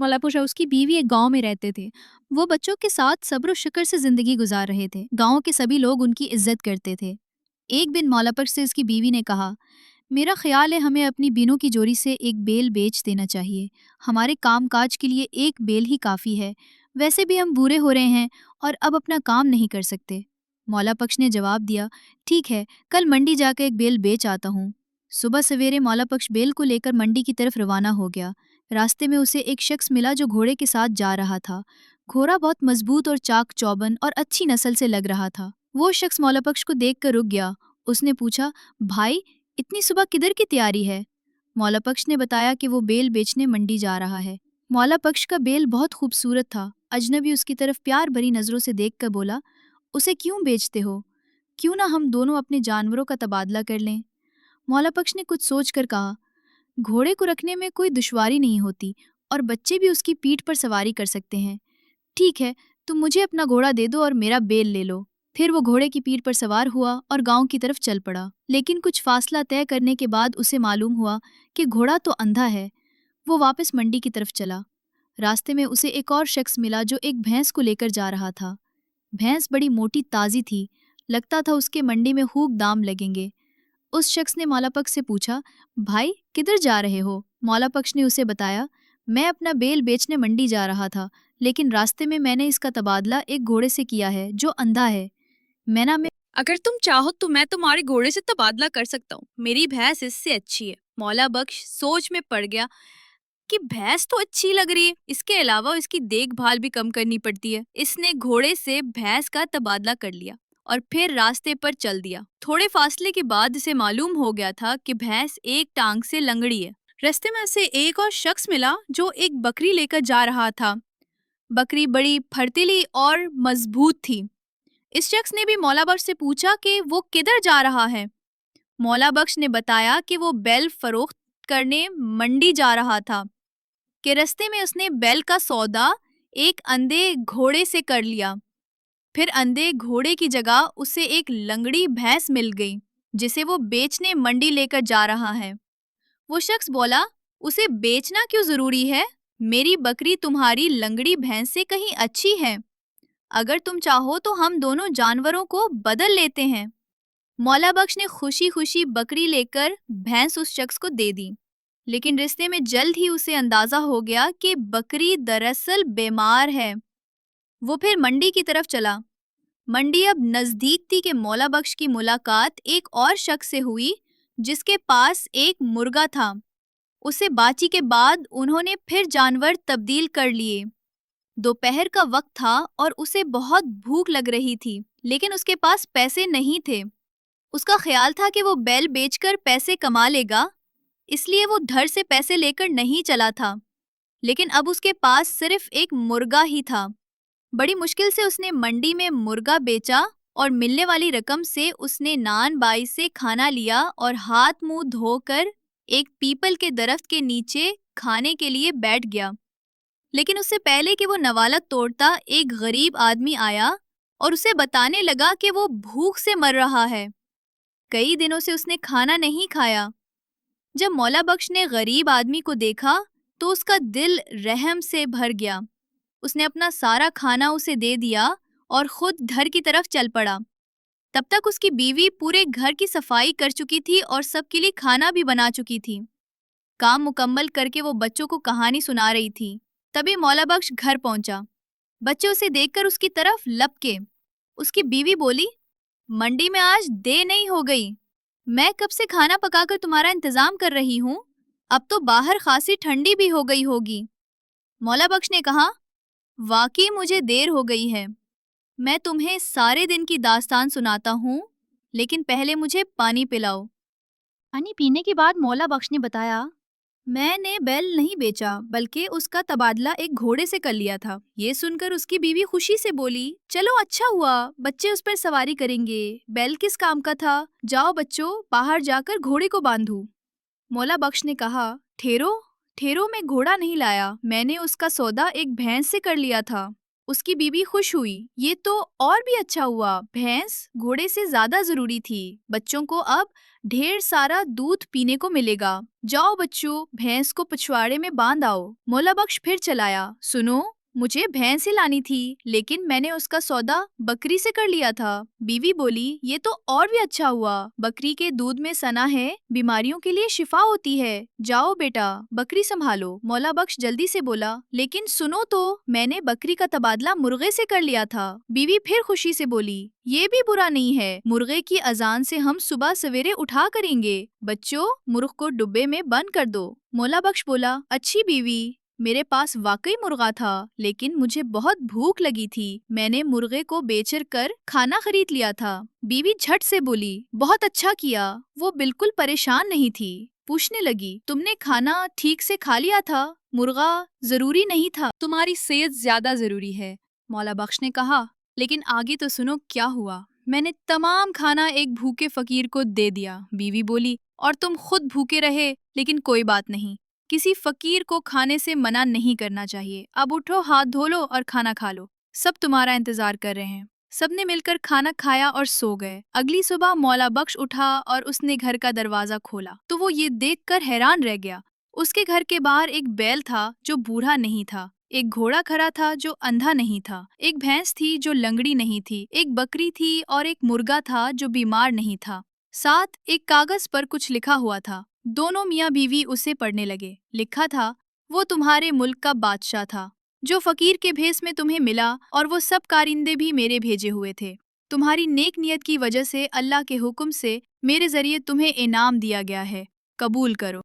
मौला और उसकी बीवी एक गांव में रहते थे। वो बच्चों के साथ सब्र और शुक्र से जिंदगी गुजार रहे थे। गांव के सभी लोग उनकी इज्जत करते थे। एक दिन मौला से उसकी बीवी ने कहा, मेरा ख्याल है हमें अपनी बीनों की जोड़ी से एक बेल बेच देना चाहिए। हमारे काम काज के लिए एक बेल ही काफ़ी है। वैसे भी हम बूढ़े हो रहे हैं और अब अपना काम नहीं कर सकते। मौला पक्ष ने जवाब दिया, ठीक है, कल मंडी जाकर एक बेल बेच आता हूँ। सुबह सवेरे मौला पक्ष बेल को लेकर मंडी की तरफ रवाना हो गया। रास्ते में उसे एक शख्स मिला जो घोड़े के साथ जा रहा था। घोड़ा बहुत मजबूत और चाक चौबंद और अच्छी नस्ल से लग रहा था। वो शख्स मौला पक्ष को देख कर रुक गया। उसने पूछा, भाई, इतनी सुबह किधर की तैयारी है? मौला पक्ष ने बताया कि वो बेल बेचने मंडी जा रहा है। मौला पक्ष का बेल बहुत खूबसूरत था। अजनबी उसकी तरफ प्यार भरी नज़रों से देख कर बोला, उसे क्यों बेचते हो? क्यों ना हम दोनों अपने जानवरों का तबादला कर लें? मौला पक्ष ने कुछ सोच कर कहा, घोड़े को रखने में कोई दुश्वारी नहीं होती और बच्चे भी उसकी पीठ पर सवारी कर सकते हैं। ठीक है, तुम मुझे अपना घोड़ा दे दो और मेरा बेल ले लो। फिर वो घोड़े की पीठ पर सवार हुआ और गांव की तरफ चल पड़ा। लेकिन कुछ फासला तय करने के बाद उसे मालूम हुआ कि घोड़ा तो अंधा है। वो वापस मंडी की तरफ चला। रास्ते में उसे एक और शख्स मिला जो एक भैंस को लेकर जा रहा था। भैंस बड़ी मोटी ताज़ी थी। लगता था उसके मंडी में खूब दाम लगेंगे। उस शख्स ने मौला पक्ष से पूछा, भाई, किधर जा रहे हो? मौला पक्ष ने उसे बताया, मैं अपना बेल बेचने मंडी जा रहा था, लेकिन रास्ते में मैंने इसका तबादला एक घोड़े से किया है जो अंधा है। मैं अगर तुम चाहो तो मैं तुम्हारे घोड़े से तबादला कर सकता हूँ। मेरी भैंस इससे अच्छी है। मौला बख्श सोच में पड़ गया कि भैंस तो अच्छी लग रही है, इसके अलावा इसकी देखभाल भी कम करनी पड़ती है। इसने घोड़े से भैंस का तबादला कर लिया और फिर रास्ते पर चल दिया। थोड़े फासले के बाद इसे मालूम हो गया था कि भैंस एक टांग से लंगड़ी है। रास्ते में उसे एक और शख्स मिला जो एक बकरी लेकर जा रहा था। बकरी बड़ी फर्तीली और मजबूत थी। इस शख्स ने भी मौला बख्श से पूछा कि वो किधर जा रहा है। मौला बख्श ने बताया कि वो बैल फरोख्त करने मंडी जा रहा था कि रास्ते में उसने बैल का सौदा एक अंधे घोड़े से कर लिया। फिर अंधे घोड़े की जगह उसे एक लंगड़ी भैंस मिल गई जिसे वो बेचने मंडी लेकर जा रहा है। वो शख्स बोला, उसे बेचना क्यों जरूरी है? मेरी बकरी तुम्हारी लंगड़ी भैंस से कहीं अच्छी है। अगर तुम चाहो तो हम दोनों जानवरों को बदल लेते हैं। मौला बख्श ने खुशी खुशी बकरी लेकर भैंस उस शख्स को दे दी। लेकिन रिश्ते में जल्द ही उसे अंदाजा हो गया कि बकरी दरअसल बीमार है। वो फिर मंडी की तरफ चला। मंडी अब नजदीक थी कि मौला बख्श की मुलाकात एक और शख्स से हुई जिसके पास एक मुर्गा था। उससे बातचीत के बाद उन्होंने फिर जानवर तब्दील कर लिए। दोपहर का वक्त था और उसे बहुत भूख लग रही थी, लेकिन उसके पास पैसे नहीं थे। उसका ख्याल था कि वो बैल बेचकर पैसे कमा लेगा, इसलिए वो धर से पैसे लेकर नहीं चला था। लेकिन अब उसके पास सिर्फ एक मुर्गा ही था। बड़ी मुश्किल से उसने मंडी में मुर्गा बेचा और मिलने वाली रकम से उसने नान बाई से खाना लिया और हाथ मुंह धोकर एक पीपल के दरख्त के नीचे खाने के लिए बैठ गया। लेकिन उससे पहले कि वो नवाला तोड़ता, एक गरीब आदमी आया और उसे बताने लगा कि वो भूख से मर रहा है। कई दिनों से उसने खाना नहीं खाया। जब मौला बख्श ने गरीब आदमी को देखा तो उसका दिल रहम से भर गया। उसने अपना सारा खाना उसे दे दिया और खुद घर की तरफ चल पड़ा। तब तक उसकी बीवी पूरे घर की सफाई कर चुकी थी और सबके लिए खाना भी बना चुकी थी। काम मुकम्मल करके वो बच्चों को कहानी सुना रही थी। तभी मौला बख्श घर पहुंचा। बच्चे उसे देखकर उसकी तरफ लपके। उसकी बीवी बोली, मंडी में आज देर नहीं हो गई। मैं कब से खाना पकाकर तुम्हारा इंतजाम कर रही हूँ। अब तो बाहर खासी ठंडी भी हो गई होगी। मौला बख्श ने कहा, वाकई मुझे देर हो गई है। मैं तुम्हें सारे दिन की दास्तान सुनाता हूँ, लेकिन पहले मुझे पानी पिलाओ। पानी पीने के बाद मौला बख्श ने बताया, मैंने बैल नहीं बेचा बल्कि उसका तबादला एक घोड़े से कर लिया था। ये सुनकर उसकी बीवी खुशी से बोली, चलो अच्छा हुआ, बच्चे उस पर सवारी करेंगे। बैल किस काम का था? जाओ बच्चों, बाहर जाकर घोड़े को बांधो। मौला बख्श ने कहा, ठहरो ठहरो, मैं घोड़ा नहीं लाया, मैंने उसका सौदा एक भैंस से कर लिया था। اس کی بیوی خوش ہوئی، یہ تو اور بھی اچھا ہوا، بھینس گھوڑے سے زیادہ ضروری تھی، بچوں کو اب ڈھیر سارا دودھ پینے کو ملے گا، جاؤ بچوں بھینس کو پچھواڑے میں باندھ آؤ۔ مولا بخش پھر چلایا، سنو مجھے بھینس ہی لانی تھی لیکن میں نے اس کا سودا بکری سے کر لیا تھا۔ بیوی بولی، یہ تو اور بھی اچھا ہوا، بکری کے دودھ میں سنا ہے، بیماریوں کے لیے شفا ہوتی ہے، جاؤ بیٹا بکری سنبھالو۔ مولا بخش جلدی سے بولا، لیکن سنو تو میں نے بکری کا تبادلہ مرغے سے کر لیا تھا۔ بیوی پھر خوشی سے بولی، یہ بھی برا نہیں ہے، مرغے کی اذان سے ہم صبح سویرے اٹھا کریں گے، بچوں مرغ کو ڈبے میں بند کر دو۔ مولا بخش بولا، اچھی بیوی، میرے پاس واقعی مرغا تھا لیکن مجھے بہت بھوک لگی تھی، میں نے مرغے کو بیچ کر کھانا خرید لیا تھا۔ بیوی جھٹ سے بولی، بہت اچھا کیا، وہ بالکل پریشان نہیں تھی، پوچھنے لگی، تم نے کھانا ٹھیک سے کھا لیا تھا؟ مرغا ضروری نہیں تھا، تمہاری صحت زیادہ ضروری ہے، مولا بخش نے کہا، لیکن آگے تو سنو کیا ہوا، میں نے تمام کھانا ایک بھوکے فقیر کو دے دیا۔ بیوی بولی، اور تم خود بھوکے رہے، لیکن کوئی بات نہیں، کسی فقیر کو کھانے سے منع نہیں کرنا چاہیے، اب اٹھو ہاتھ دھو لو اور کھانا کھا لو، سب تمہارا انتظار کر رہے ہیں۔ سب نے مل کر کھانا کھایا اور سو گئے۔ اگلی صبح مولا بخش اٹھا اور اس نے گھر کا دروازہ کھولا تو وہ یہ دیکھ کر حیران رہ گیا، اس کے گھر کے باہر ایک بیل تھا جو بوڑھا نہیں تھا، ایک گھوڑا کھڑا تھا جو اندھا نہیں تھا، ایک بھینس تھی جو لنگڑی نہیں تھی، ایک بکری تھی اور ایک مرغا تھا جو بیمار نہیں تھا، ساتھ ایک کاغذ پر کچھ لکھا ہوا تھا۔ دونوں میاں بیوی اسے پڑھنے لگے۔ لکھا تھا، وہ تمہارے ملک کا بادشاہ تھا جو فقیر کے بھیس میں تمہیں ملا، اور وہ سب کارندے بھی میرے بھیجے ہوئے تھے، تمہاری نیک نیت کی وجہ سے اللہ کے حکم سے میرے ذریعے تمہیں انعام دیا گیا ہے، قبول کرو۔